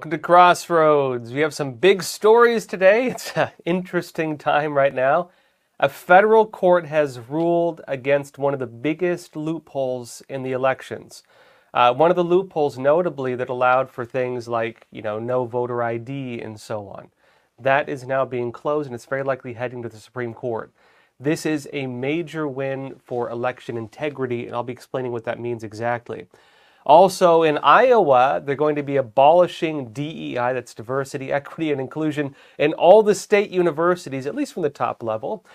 Welcome to Crossroads. We have some big stories today. It's an interesting time right now. A federal court has ruled against one of the biggest loopholes in the elections. One of the loopholes, notably, that allowed for things like, no voter ID and so on. That is now being closed, and it's very likely heading to the Supreme Court. This is a major win for election integrity, and I'll be explaining what that means exactly. Also, in Iowa, they're going to be abolishing DEI, that's diversity, equity, and inclusion, in all the state universities, at least from the top level.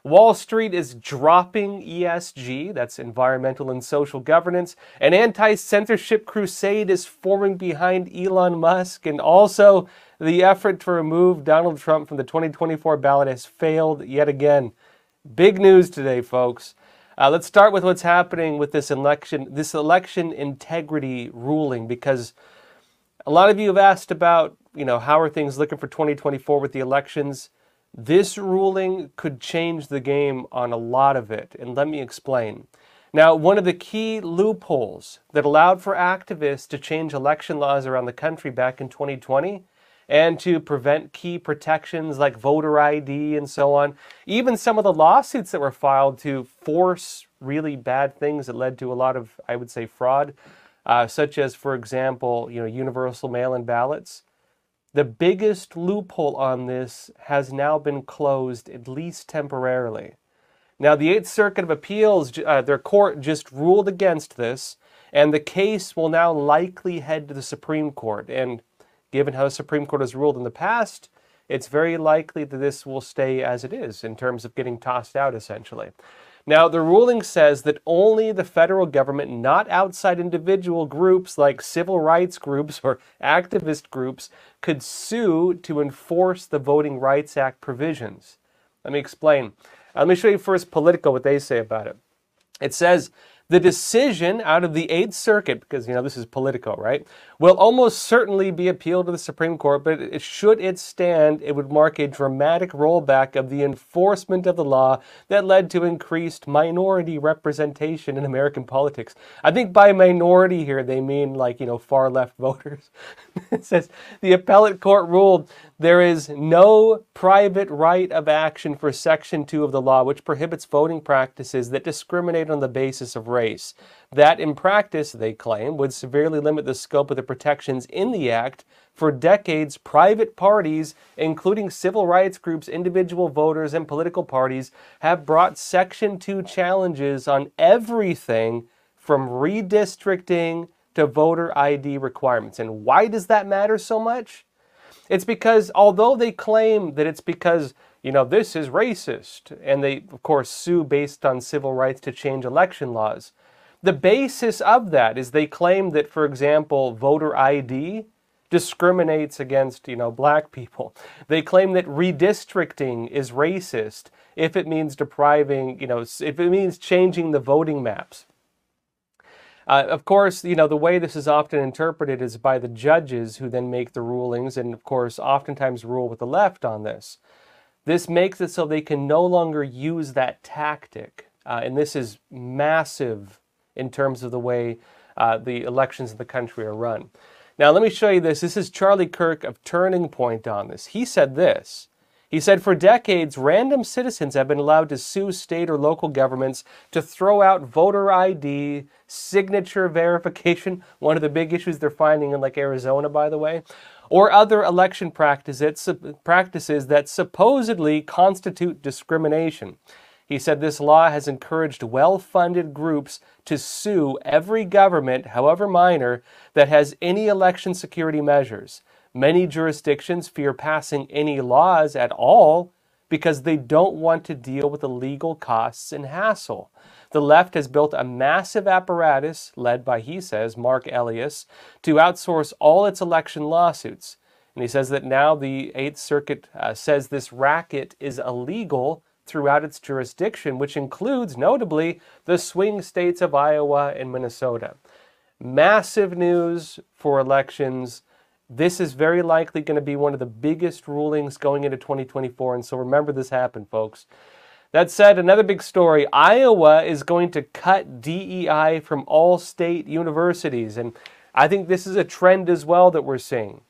Wall Street is dropping ESG, that's environmental and social governance. An anti-censorship crusade is forming behind Elon Musk, and also the effort to remove Donald Trump from the 2024 ballot has failed yet again. Big news today, folks. Let's start with what's happening with this election integrity ruling, because a lot of you have asked about, how are things looking for 2024 with the elections. This ruling could change the game on a lot of it, and let me explain. Now, one of the key loopholes that allowed for activists to change election laws around the country back in 2020 and to prevent key protections like voter ID and so on. Even some of the lawsuits that were filed to force really bad things that led to a lot of, I would say, fraud, such as, for example, universal mail-in ballots. The biggest loophole on this has now been closed, at least temporarily. Now, the Eighth Circuit of Appeals, their court just ruled against this, and the case will now likely head to the Supreme Court. And given how the Supreme Court has ruled in the past, it's very likely that this will stay as it is in terms of getting tossed out, essentially. Now, the ruling says that only the federal government, not outside individual groups like civil rights groups or activist groups, could sue to enforce the Voting Rights Act provisions. Let me explain. Let me show you first Politico, what they say about it. It says, the decision out of the Eighth Circuit, because, this is Politico, right, will almost certainly be appealed to the Supreme Court, but should it stand, it would mark a dramatic rollback of the enforcement of the law that led to increased minority representation in American politics. I think by minority here, they mean far-left voters. It says, the appellate court ruled there is no private right of action for Section 2 of the law, which prohibits voting practices that discriminate on the basis of race. That, in practice, they claim, would severely limit the scope of the protections in the Act. For decades, private parties, including civil rights groups, individual voters, and political parties, have brought Section 2 challenges on everything from redistricting to voter ID requirements. And why does that matter so much? It's because although they claim that it's because, this is racist, and they, of course, sue based on civil rights to change election laws, the basis of that is they claim that, for example, voter ID discriminates against, black people. They claim that redistricting is racist if it means depriving, if it means changing the voting maps. Of course, the way this is often interpreted is by the judges who then make the rulings and, of course, oftentimes rule with the left on this. This makes it so they can no longer use that tactic. And this is massive in terms of the way the elections in the country are run. Now, let me show you this. This is Charlie Kirk of Turning Point on this. He said this. He said, for decades, random citizens have been allowed to sue state or local governments to throw out voter ID, signature verification, one of the big issues they're finding in Arizona, by the way, or other election practices that supposedly constitute discrimination. He said this law has encouraged well-funded groups to sue every government, however minor, that has any election security measures. Many jurisdictions fear passing any laws at all because they don't want to deal with the legal costs and hassle. The left has built a massive apparatus, led by, he says, Mark Elias, to outsource all its election lawsuits. And he says that now the Eighth Circuit says this racket is illegal throughout its jurisdiction, which includes, notably, the swing states of Iowa and Minnesota. Massive news for elections. This is very likely going to be one of the biggest rulings going into 2024, and so remember this happened, folks. That said, another big story, Iowa is going to cut DEI from all state universities, and I think this is a trend as well that we're seeing.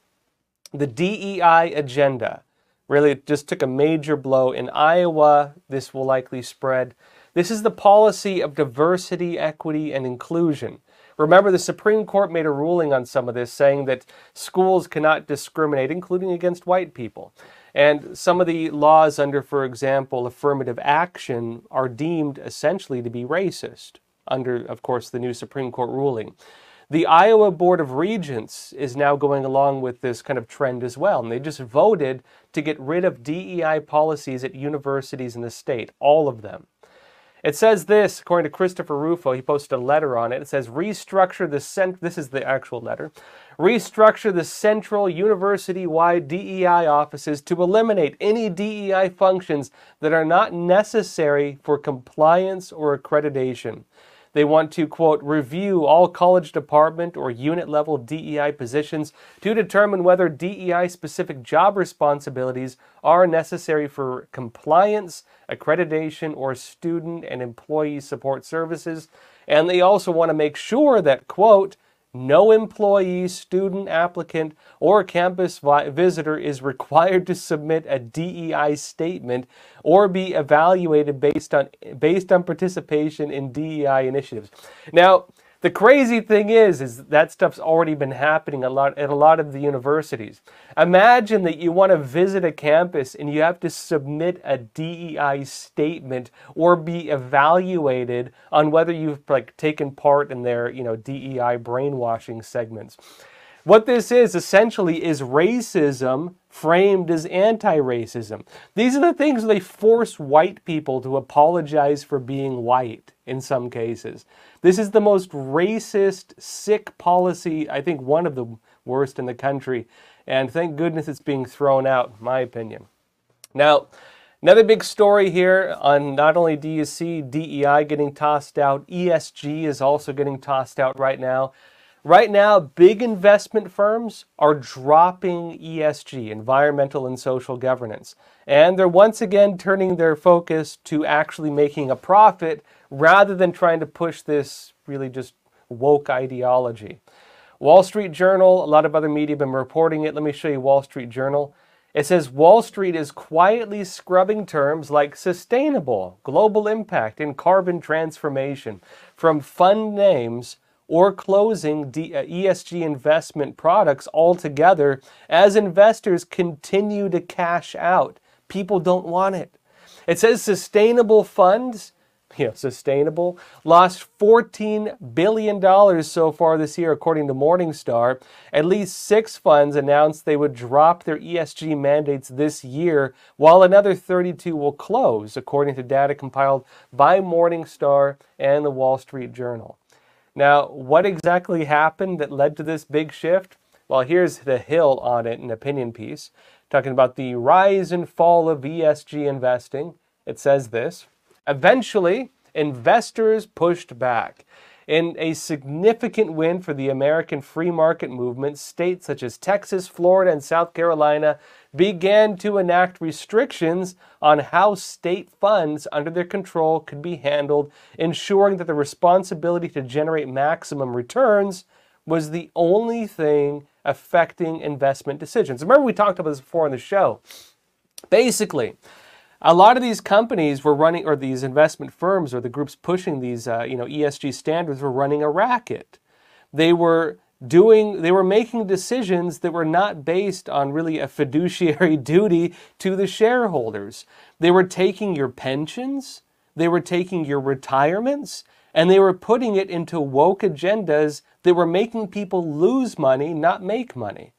The DEI agenda really just took a major blow. In Iowa, this will likely spread. This is the policy of diversity, equity, and inclusion. Remember, the Supreme Court made a ruling on some of this, saying that schools cannot discriminate, including against white people. And some of the laws under, for example, affirmative action are deemed essentially to be racist under, of course, the new Supreme Court ruling. The Iowa Board of Regents is now going along with this kind of trend as well. And they just voted to get rid of DEI policies at universities in the state, all of them. It says this, according to Christopher Rufo, he posted a letter on it. It says, restructure the this is the actual letter, restructure the central university-wide DEI offices to eliminate any DEI functions that are not necessary for compliance or accreditation. They want to, quote, review all college department or unit level DEI positions to determine whether DEI-specific job responsibilities are necessary for compliance, accreditation, or student and employee support services. And they also want to make sure that, quote, no employee, student, applicant, or campus visitor is required to submit a DEI statement or be evaluated based on participation in DEI initiatives. Now, the crazy thing is that stuff's already been happening at a lot of the universities. Imagine that you want to visit a campus and you have to submit a DEI statement or be evaluated on whether you've taken part in their, DEI brainwashing segments. What this is essentially is racism framed as anti-racism. These are the things they force white people to apologize for being white in some cases. This is the most racist, sick policy, I think one of the worst in the country, and thank goodness it's being thrown out, in my opinion. Now, another big story here on not only do you see DEI getting tossed out, ESG is also getting tossed out right now. Right now, big investment firms are dropping ESG, environmental and social governance. And they're once again turning their focus to actually making a profit rather than trying to push this really just woke ideology. Wall Street Journal, a lot of other media have been reporting it. Let me show you Wall Street Journal. It says Wall Street is quietly scrubbing terms like sustainable, global impact, and carbon transformation from fund names or closing ESG investment products altogether as investors continue to cash out. People don't want it. It says sustainable funds, sustainable, lost $14 billion so far this year, according to Morningstar. At least 6 funds announced they would drop their ESG mandates this year, while another 32 will close, according to data compiled by Morningstar and the Wall Street Journal. Now, what exactly happened that led to this big shift? Well, here's The Hill on it, an opinion piece, talking about the rise and fall of ESG investing. It says this: eventually, investors pushed back. In a significant win for the American free market movement, states such as Texas, Florida, and South Carolina began to enact restrictions on how state funds under their control could be handled, ensuring that the responsibility to generate maximum returns was the only thing affecting investment decisions. Remember, we talked about this before on the show. Basically, a lot of these companies were running, or these investment firms or the groups pushing these ESG standards were running a racket. They were making decisions that were not based on really a fiduciary duty to the shareholders. They were taking your pensions, they were taking your retirements, and they were putting it into woke agendas that were making people lose money, not make money.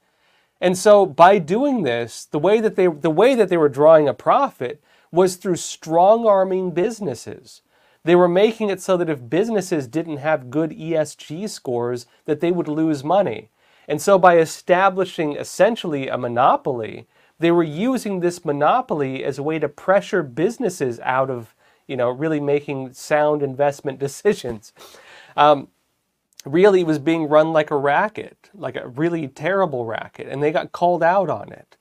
And so by doing this, the way that they were drawing a profit was through strong-arming businesses. They were making it so that if businesses didn't have good ESG scores, that they would lose money. And so by establishing essentially a monopoly, they were using this monopoly as a way to pressure businesses out of, really making sound investment decisions. Really, it was being run like a racket, like a really terrible racket, and they got called out on it.